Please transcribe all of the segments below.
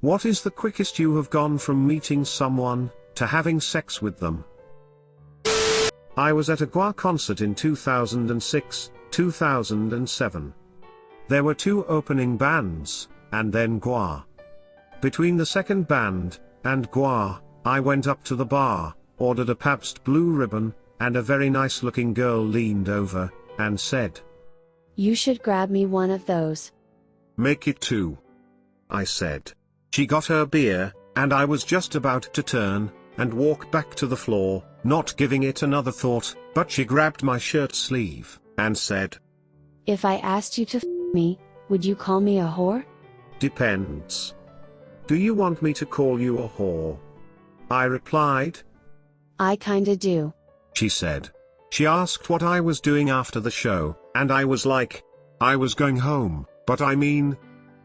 What is the quickest you have gone from meeting someone to having sex with them? I was at a GWA concert in 2006, 2007. There were 2 opening bands, and then GWA. Between the second band and GWA, I went up to the bar, ordered a Pabst Blue Ribbon, and a very nice looking girl leaned over and said, "You should grab me one of those." "Make it 2." I said. She got her beer, and I was just about to turn and walk back to the floor, not giving it another thought, but she grabbed my shirt sleeve and said, "If I asked you to me, would you call me a whore?" "Depends. Do you want me to call you a whore?" I replied. "I kinda do." She said. She asked what I was doing after the show, and I was like, I was going home, but I mean.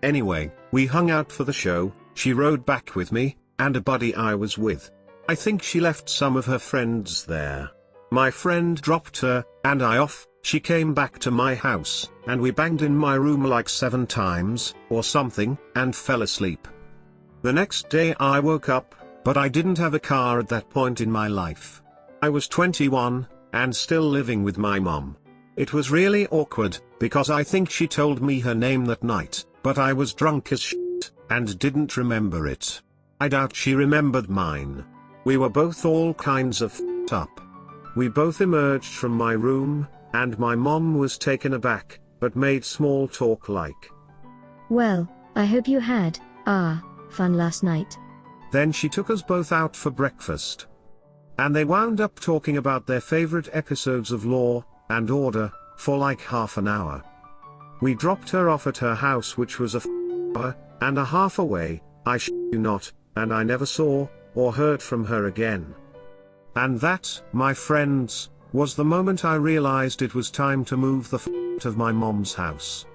Anyway, we hung out for the show, she rode back with me, and a buddy I was with. I think she left some of her friends there. My friend dropped her, and she came back to my house, and we banged in my room like 7 times, or something, and fell asleep. The next day I woke up, but I didn't have a car at that point in my life. I was 21, and still living with my mom. It was really awkward, because I think she told me her name that night, but I was drunk as shit, and didn't remember it. I doubt she remembered mine. We were both all kinds of f***ed up. We both emerged from my room, and my mom was taken aback, but made small talk like, "Well, I hope you had, fun last night." Then she took us both out for breakfast. And they wound up talking about their favorite episodes of Law and Order, for like half an hour. We dropped her off at her house, which was a hour and a half away, I shit you not, and I never saw or heard from her again. And that, my friends, was the moment I realized it was time to move the out of my mom's house.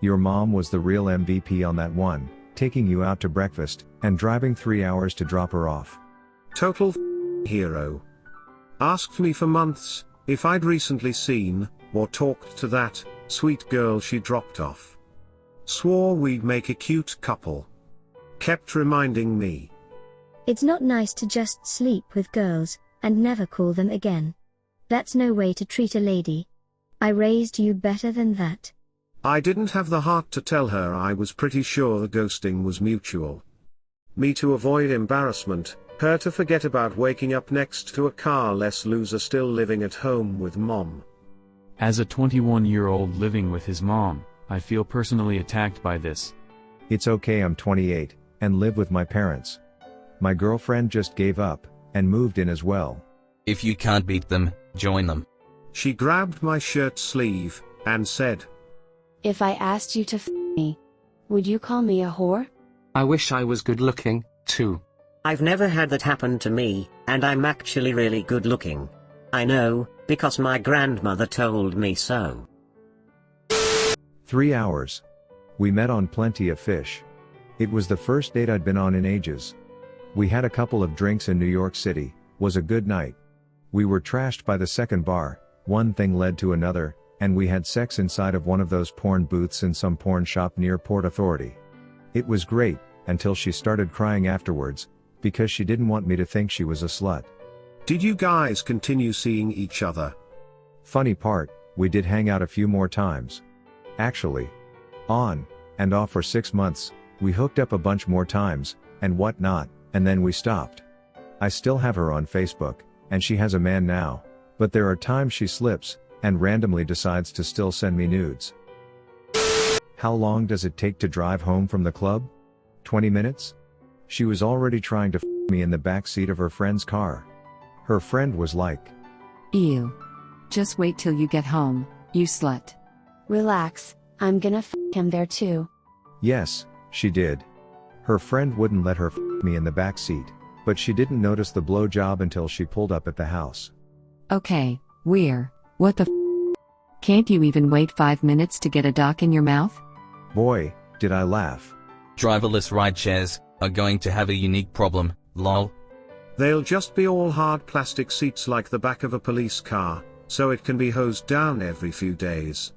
Your mom was the real MVP on that one, taking you out to breakfast, and driving 3 hours to drop her off. Total hero. Asked me for months if I'd recently seen or talked to that sweet girl she dropped off. Swore we'd make a cute couple. Kept reminding me. "It's not nice to just sleep with girls and never call them again. That's no way to treat a lady. I raised you better than that." I didn't have the heart to tell her I was pretty sure the ghosting was mutual. Me to avoid embarrassment, her to forget about waking up next to a car-less loser still living at home with mom. As a 21-year-old living with his mom, I feel personally attacked by this. It's okay, I'm 28, and live with my parents. My girlfriend just gave up, and moved in as well. If you can't beat them, join them. She grabbed my shirt sleeve, and said, "If I asked you to me, would you call me a whore?" I wish I was good looking, too. I've never had that happen to me, and I'm actually really good looking. I know, because my grandmother told me so. 3 hours. We met on Plentyoffish. It was the first date I'd been on in ages. We had a couple of drinks in New York City, was a good night. We were trashed by the second bar, one thing led to another, and we had sex inside of one of those porn booths in some porn shop near Port Authority. It was great, until she started crying afterwards, because she didn't want me to think she was a slut. Did you guys continue seeing each other? Funny part, we did hang out a few more times. Actually. On and off for 6 months, we hooked up a bunch more times, and whatnot, and then we stopped. I still have her on Facebook, and she has a man now, but there are times she slips, and randomly decides to still send me nudes. How long does it take to drive home from the club? 20 minutes? She was already trying to f me in the back seat of her friend's car. Her friend was like, "Ew. Just wait till you get home, you slut." "Relax, I'm gonna f him there too." Yes, she did. Her friend wouldn't let her f me in the back seat, but she didn't notice the blowjob until she pulled up at the house. Okay, what the f? Can't you even wait 5 minutes to get a dock in your mouth? Boy, did I laugh. Driverless rideshares are going to have a unique problem, lol. They'll just be all hard plastic seats like the back of a police car, so it can be hosed down every few days.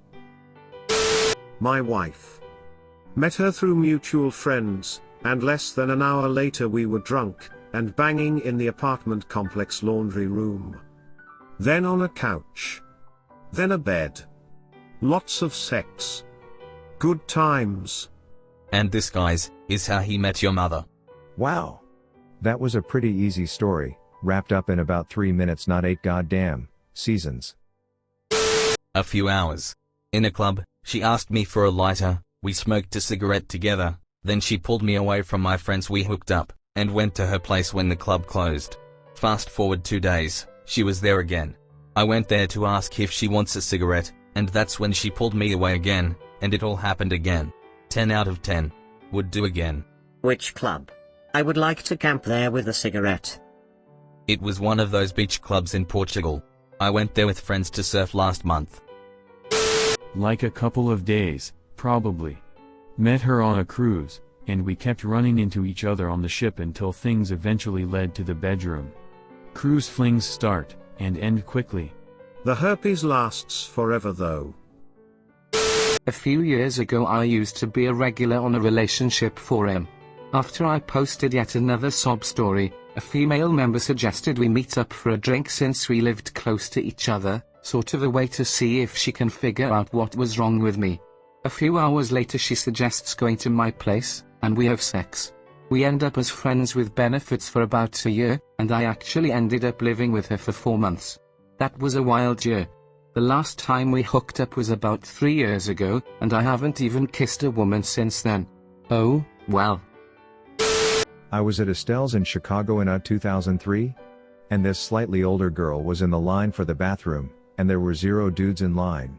My wife. Met her through mutual friends, and less than an hour later we were drunk, and banging in the apartment complex laundry room. Then on a couch. Then a bed. Lots of sex. Good times. And this, guys, is how he met your mother. Wow. That was a pretty easy story, wrapped up in about 3 minutes, not 8 goddamn seasons. A few hours. In a club, she asked me for a lighter, we smoked a cigarette together, then she pulled me away from my friends, we hooked up, and went to her place when the club closed. Fast forward 2 days, she was there again. I went there to ask if she wants a cigarette, and that's when she pulled me away again, and it all happened again. 10 out of 10. Would do again. Which club? I would like to camp there with a cigarette. It was one of those beach clubs in Portugal. I went there with friends to surf last month. Like a couple of days, probably. Met her on a cruise, and we kept running into each other on the ship until things eventually led to the bedroom. Cruise flings start, and end quickly. The herpes lasts forever though. A few years ago I used to be a regular on a relationship forum. After I posted yet another sob story, a female member suggested we meet up for a drink since we lived close to each other, sort of a way to see if she can figure out what was wrong with me. A few hours later she suggests going to my place, and we have sex. We end up as friends with benefits for about a year, and I actually ended up living with her for 4 months. That was a wild year. The last time we hooked up was about 3 years ago, and I haven't even kissed a woman since then. Oh, well. I was at Estelle's in Chicago in 2003, and this slightly older girl was in the line for the bathroom, and there were 0 dudes in line.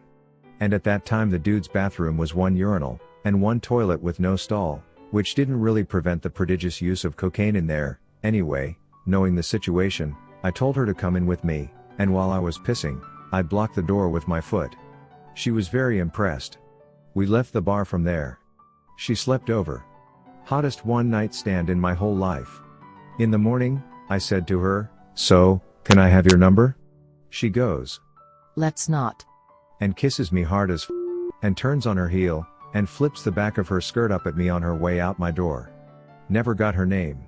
And at that time the dude's bathroom was 1 urinal, and 1 toilet with no stall, which didn't really prevent the prodigious use of cocaine in there. Anyway, knowing the situation, I told her to come in with me, and while I was pissing, I blocked the door with my foot. She was very impressed. We left the bar from there. She slept over. Hottest one-night stand in my whole life. In the morning, I said to her, "So, can I have your number?" She goes, Let's not. and kisses me hard as and turns on her heel, and flips the back of her skirt up at me on her way out my door. Never got her name.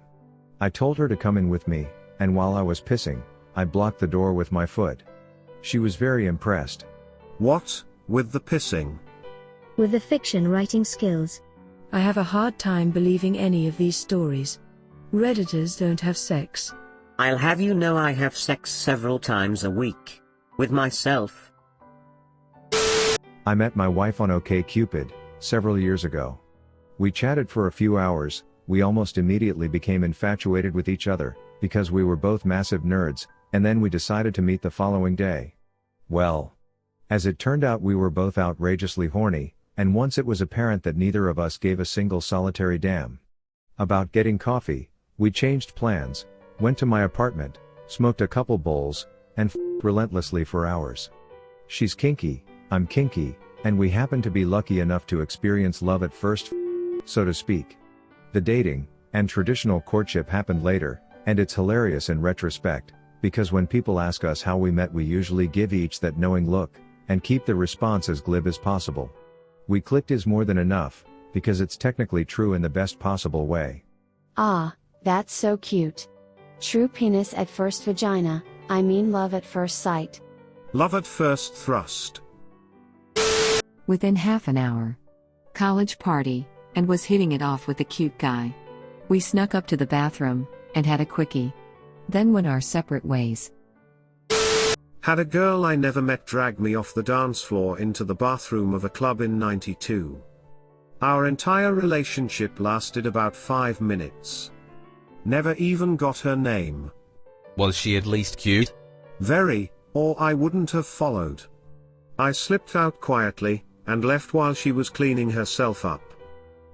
I told her to come in with me, and while I was pissing, I blocked the door with my foot. She was very impressed. What, with the pissing? With the fiction writing skills. I have a hard time believing any of these stories. Redditors don't have sex. I'll have you know I have sex several times a week. With myself. I met my wife on OkCupid, several years ago. We chatted for a few hours, we almost immediately became infatuated with each other, because we were both massive nerds, and then we decided to meet the following day. Well. As it turned out we were both outrageously horny, and once it was apparent that neither of us gave a single solitary damn about getting coffee, we changed plans, went to my apartment, smoked a couple bowls, and relentlessly for hours. She's kinky, I'm kinky, and we happen to be lucky enough to experience love at first, so to speak. The dating and traditional courtship happened later, and it's hilarious in retrospect, because when people ask us how we met we usually give each that knowing look, and keep the response as glib as possible. We clicked is more than enough, because it's technically true in the best possible way. Ah, that's so cute. True penis at first vagina, I mean love at first sight. Love at first thrust. Within half an hour. College party, and was hitting it off with a cute guy. We snuck up to the bathroom, and had a quickie. Then went our separate ways. Had a girl I never met drag me off the dance floor into the bathroom of a club in '92. Our entire relationship lasted about 5 minutes. Never even got her name. Was she at least cute? Very, or I wouldn't have followed. I slipped out quietly, and left while she was cleaning herself up.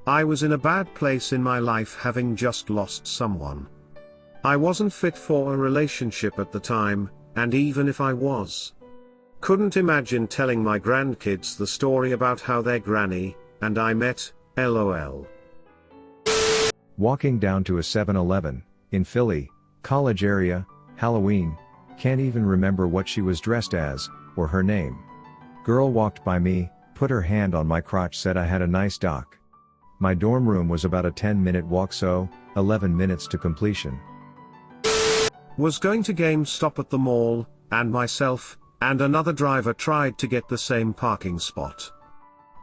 I was in a bad place in my life, having just lost someone. I wasn't fit for a relationship at the time, and even if I was, couldn't imagine telling my grandkids the story about how their granny and I met, lol. Walking down to a 7-Eleven, in Philly, college area, Halloween, can't even remember what she was dressed as, or her name. Girl walked by me, put her hand on my crotch, said I had a nice doc. My dorm room was about a 10-minute walk, so 11 minutes to completion. Was going to GameStop at the mall, and myself and another driver tried to get the same parking spot.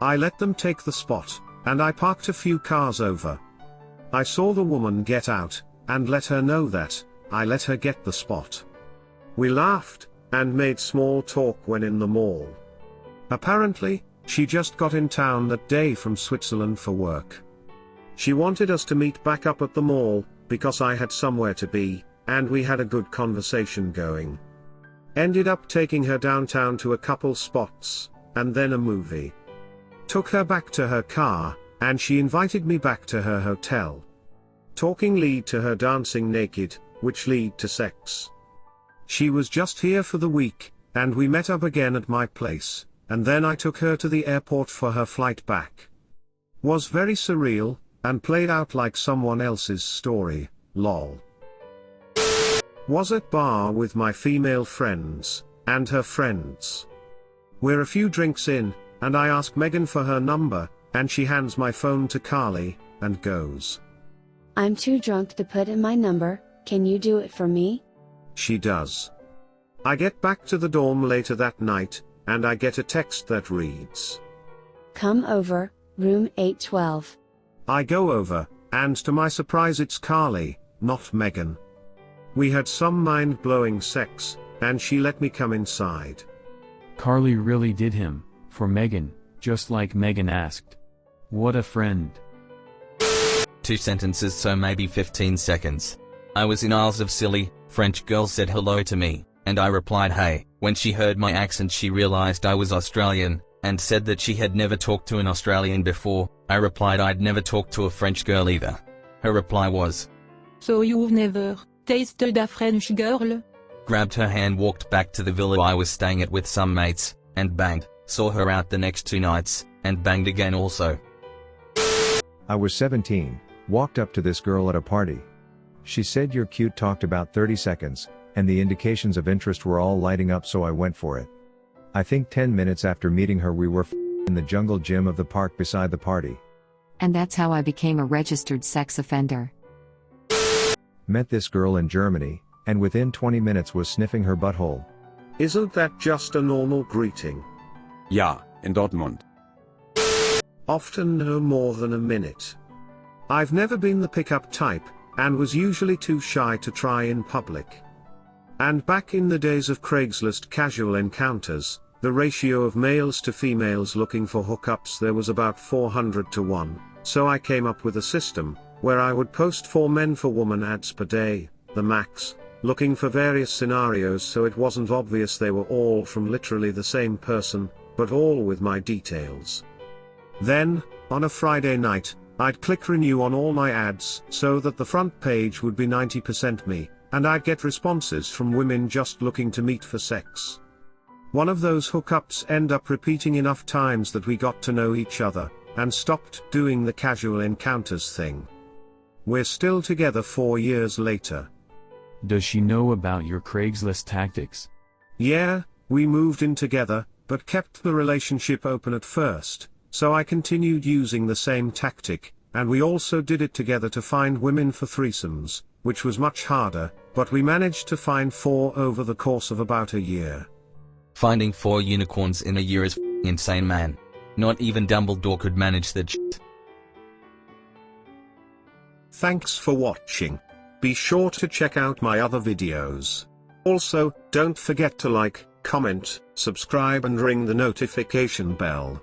I let them take the spot, and I parked a few cars over. I saw the woman get out, and let her know that I let her get the spot. We laughed, and made small talk when in the mall. Apparently, she just got in town that day from Switzerland for work. She wanted us to meet back up at the mall, because I had somewhere to be, and we had a good conversation going. Ended up taking her downtown to a couple spots, and then a movie. Took her back to her car, and she invited me back to her hotel. Talking lead to her dancing naked, which lead to sex. She was just here for the week, and we met up again at my place, and then I took her to the airport for her flight back. Was very surreal, and played out like someone else's story, lol. Was at bar with my female friends, and her friends. We're a few drinks in, and I ask Megan for her number, and she hands my phone to Carly, and goes, "I'm too drunk to put in my number, can you do it for me?" She does. I get back to the dorm later that night, and I get a text that reads, "Come over, room 812. I go over, and to my surprise it's Carly, not Megan. We had some mind-blowing sex, and she let me come inside. Carly really did him, for Megan, just like Megan asked. What a friend. 2 sentences, so maybe 15 seconds. I was in Isles of Scilly, French girl said hello to me, and I replied hey. When she heard my accent she realized I was Australian, and said that she had never talked to an Australian before. I replied I'd never talked to a French girl either. Her reply was, "So you've never tasted a French girl?" Grabbed her hand, walked back to the villa I was staying at with some mates, and banged. Saw her out the next 2 nights, and banged again also. I was 17, walked up to this girl at a party. She said you're cute, talked about 30 seconds, and the indications of interest were all lighting up, so I went for it. I think 10 minutes after meeting her we were in the jungle gym of the park beside the party. And that's how I became a registered sex offender. Met this girl in Germany, and within 20 minutes was sniffing her butthole. Isn't that just a normal greeting? Ja, in Dortmund. Often no more than a minute. I've never been the pickup type, and was usually too shy to try in public. And back in the days of Craigslist casual encounters, the ratio of males to females looking for hookups there was about 400 to 1, so I came up with a system, where I would post 4 men for woman ads per day, the max, looking for various scenarios so it wasn't obvious they were all from literally the same person, but all with my details. Then, on a Friday night, I'd click renew on all my ads so that the front page would be 90% me, and I'd get responses from women just looking to meet for sex. One of those hookups end up repeating enough times that we got to know each other, and stopped doing the casual encounters thing. We're still together 4 years later. Does she know about your Craigslist tactics? Yeah, we moved in together, but kept the relationship open at first, so I continued using the same tactic, and we also did it together to find women for threesomes, which was much harder, but we managed to find 4 over the course of about a year. Finding 4 unicorns in a year is insane, man. Not even Dumbledore could manage that shit. Thanks for watching. Be sure to check out my other videos. Also, don't forget to like, comment, subscribe and ring the notification bell.